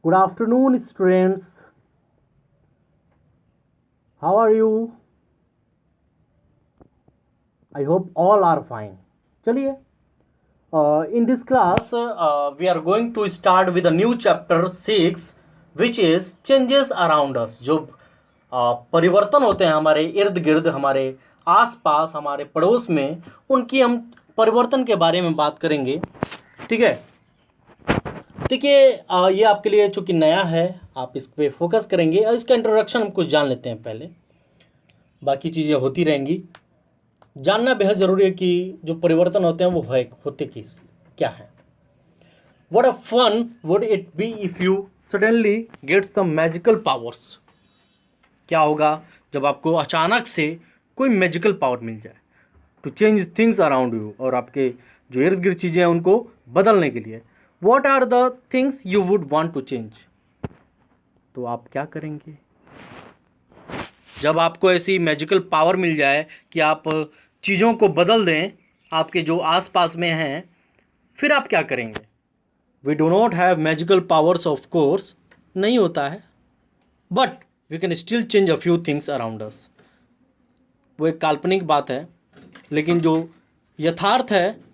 Good afternoon, students. How are you? I hope all are fine. चलिए, in this class, we are going to start with a new chapter 6, which is changes around us. जो परिवर्तन होते हैं हमारे इर्द गिर्द, हमारे आस पास, हमारे पड़ोस में, उनकी हम परिवर्तन के बारे में बात करेंगे। ठीक है, देखिए, ये आपके लिए चूँकि नया है, आप इस पे फोकस करेंगे और इसका इंट्रोडक्शन हम कुछ जान लेते हैं पहले, बाकी चीज़ें होती रहेंगी। जानना बेहद ज़रूरी है कि जो परिवर्तन होते हैं वो होते क्या है। What a fun would it be if you suddenly get some magical powers? क्या होगा जब आपको अचानक से कोई मैजिकल पावर मिल जाए to change things around you, और आपके जो इर्द गिर्द चीज़ें हैं उनको बदलने के लिए। What are the things you would want to change? तो आप क्या करेंगे जब आपको ऐसी मैजिकल पावर मिल जाए कि आप चीज़ों को बदल दें आपके जो आसपास में हैं, फिर आप क्या करेंगे? We do not have magical powers, of course, नहीं होता है, but we can still change a few things around us. वो एक काल्पनिक बात है, लेकिन जो यथार्थ है,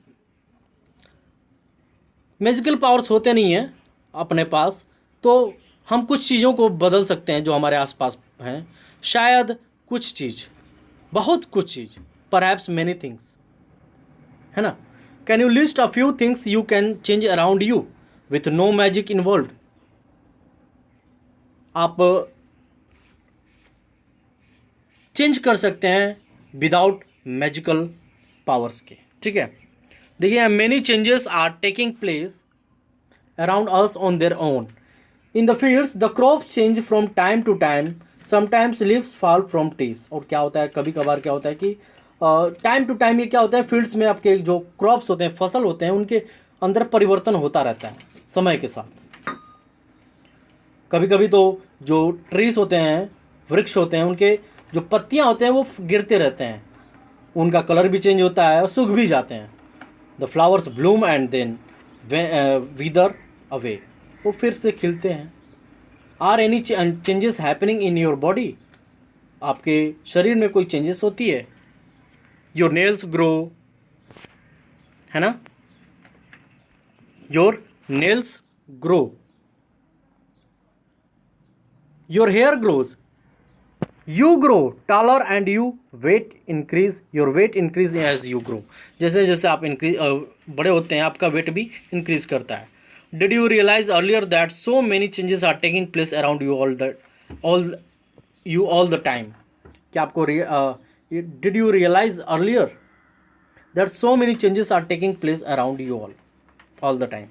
मैजिकल पावर्स होते नहीं हैं अपने पास, तो हम कुछ चीज़ों को बदल सकते हैं जो हमारे आसपास हैं। शायद कुछ चीज़, बहुत कुछ चीज़, परहैप्स मैनी थिंग्स, है ना। Can you list a few things you can change around you with no magic involve? आप चेंज कर सकते हैं विदाउट मैजिकल पावर्स के। ठीक है, देखिए, many changes are taking place around us on their own. In the fields the crops change from time to time, sometimes leaves fall from trees. और क्या होता है, कभी कभार क्या होता है कि टाइम टू टाइम ये क्या होता है, फील्ड्स में आपके जो क्रॉप्स होते हैं, फसल होते हैं, उनके अंदर परिवर्तन होता रहता है समय के साथ। कभी कभी तो जो ट्रीज होते हैं, वृक्ष होते हैं, उनके जो पत्तियां होते हैं वो गिरते रहते हैं, उनका कलर भी चेंज होता है और सूख भी जाते हैं। The flowers bloom and then wither away, वो फिर से खिलते हैं। Are any changes happening in your body? आपके शरीर में कोई चेंजेस होती है? योर नेल्स ग्रो, है ना, your nails grow, your hair grows, you grow taller and you weight increase, your weight increase as you grow। जैसे जैसे आप बड़े होते हैं, आपका वेट भी इंक्रीज करता है। Did you realize earlier that so many changes are taking place around you all the time? क्या आपको did you realize earlier that so many changes are taking place around you all the time?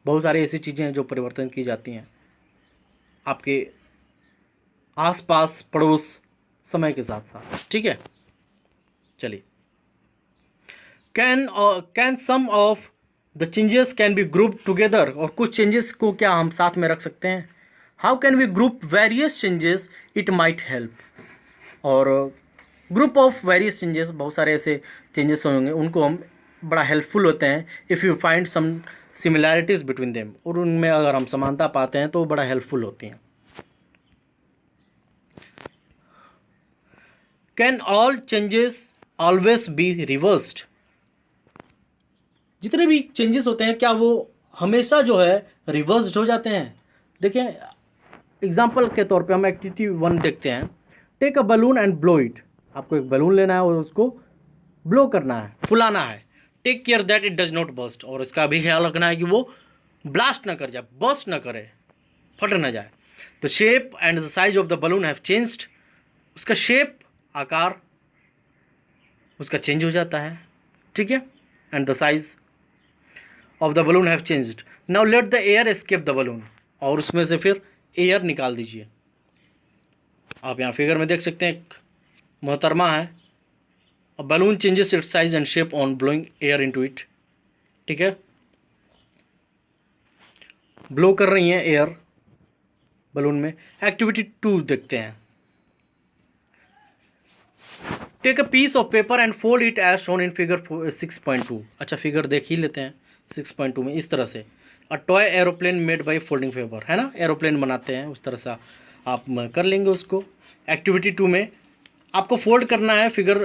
बहुत सारी ऐसी चीज़ें हैं जो परिवर्तन की जाती हैं आपके आसपास, पड़ोस, समय के साथ साथ। ठीक है, चलिए, can some of the changes can be group together? और कुछ चेंजेस को क्या हम साथ में रख सकते हैं? How can we group various changes, it might help. और ग्रुप ऑफ वेरियस चेंजेस, बहुत सारे ऐसे चेंजेस होंगे, उनको हम बड़ा हेल्पफुल होते हैं if you find some similarities between them, और उनमें अगर हम समानता पाते हैं तो बड़ा हेल्पफुल होती हैं। Can all changes always be reversed? जितने भी चेंजेस होते हैं क्या वो हमेशा जो है रिवर्स्ड हो जाते हैं? देखिए, एग्जाम्पल के तौर पे हम एक्टिविटी 1 देखते हैं। Take a balloon and blow it. आपको एक बलून लेना है और उसको ब्लो करना है, फुलाना है। Take care that it does not burst, और इसका भी ख्याल रखना है कि वो ब्लास्ट ना कर जाए, बर्स्ट ना करे, फट ना जाए। The shape and the size of the balloon have changed. उसका शेप, आकार उसका चेंज हो जाता है। ठीक है, and the size of the balloon have changed. Now let the air escape the balloon, और उसमें से फिर एयर निकाल दीजिए। आप यहाँ फिगर में देख सकते हैं, एक मोहतरमा है, a balloon changes it's size and shape on blowing air into it. ठीक है, ब्लो कर रही हैं एयर बलून में। एक्टिविटी 2 देखते हैं। Take a piece of paper and fold it as shown in figure 6.2। अच्छा, फिगर देख ही लेते हैं 6.2 में। इस तरह से अ toy aeroplane made by folding paper, है ना, एरोप्लेन बनाते हैं उस तरह से आप कर लेंगे उसको। एक्टिविटी 2 में आपको फोल्ड करना है, फिगर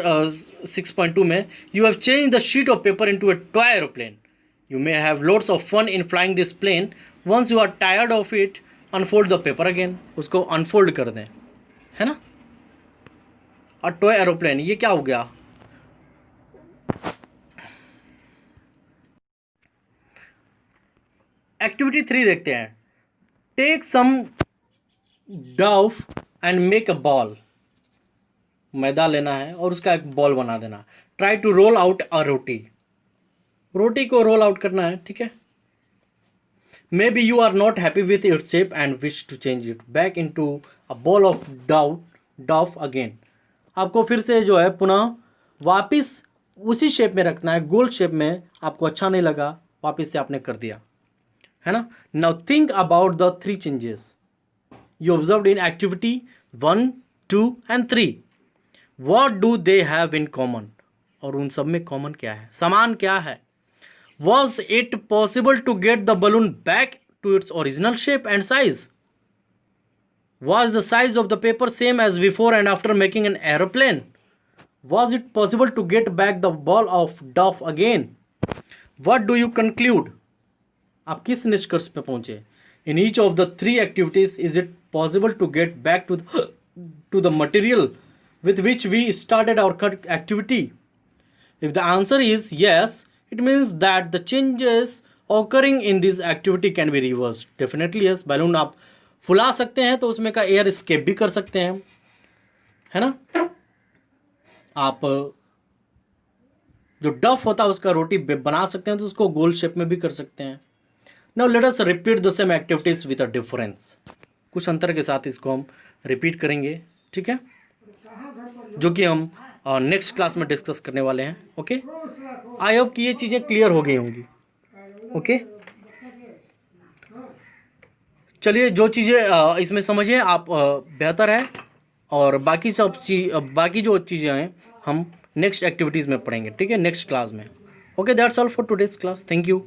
6.2 में, you have change the sheet of paper into a toy aeroplane, you may have loads of fun in flying this plane, once you are tired of it unfold the paper again, उसको unfold कर दें, है ना। और toy aeroplane ये क्या हो गया, एक्टिविटी 3 देखते हैं, take some dough and make a ball, मैदा लेना है और उसका एक बॉल बना देना, try to roll out a roti, रोटी को रोल आउट करना है, ठीक है। May be you are not happy with its shape and wish to change it back into a ball of dough again, आपको फिर से जो है पुनः वापिस उसी शेप में रखना है, गोल शेप में, आपको अच्छा नहीं लगा, वापिस से आपने कर दिया, है ना। Now think about the 3 changes you observed in activity 1, 2 and 3. What do they have in common? और उन सब में कॉमन क्या है, समान क्या है। Was it possible to get the balloon back to its original shape and size? Was the size of the paper same as before and after making an aeroplane? Was it possible to get back the ball of duff again? What do you conclude? आप किस निष्कर्ष पे पहुंचे। In each of the 3 activities, is it possible to get back to the material with which we started our activity? If the answer is yes, it means that the changes occurring in this activity can be reversed. Definitely yes. Balloon आप फुला सकते हैं तो उसमें का air escape भी कर सकते हैं, है ना। आप जो डफ होता है उसका रोटी बना सकते हैं तो उसको गोल शेप में भी कर सकते हैं। Now let us repeat the same activities with a difference. कुछ अंतर के साथ इसको हम रिपीट करेंगे, ठीक है, जो कि हम नेक्स्ट क्लास में डिस्कस करने वाले हैं। ओके, आई होप कि ये चीज़ें क्लियर हो गई होंगी। ओके, चलिए, जो चीज़ें इसमें समझिए आप बेहतर है, और बाकी सब बाकी जो चीज़ें हैं हम नेक्स्ट एक्टिविटीज़ में पढ़ेंगे, ठीक है, नेक्स्ट क्लास में। Okay, that's all for today's class, thank you.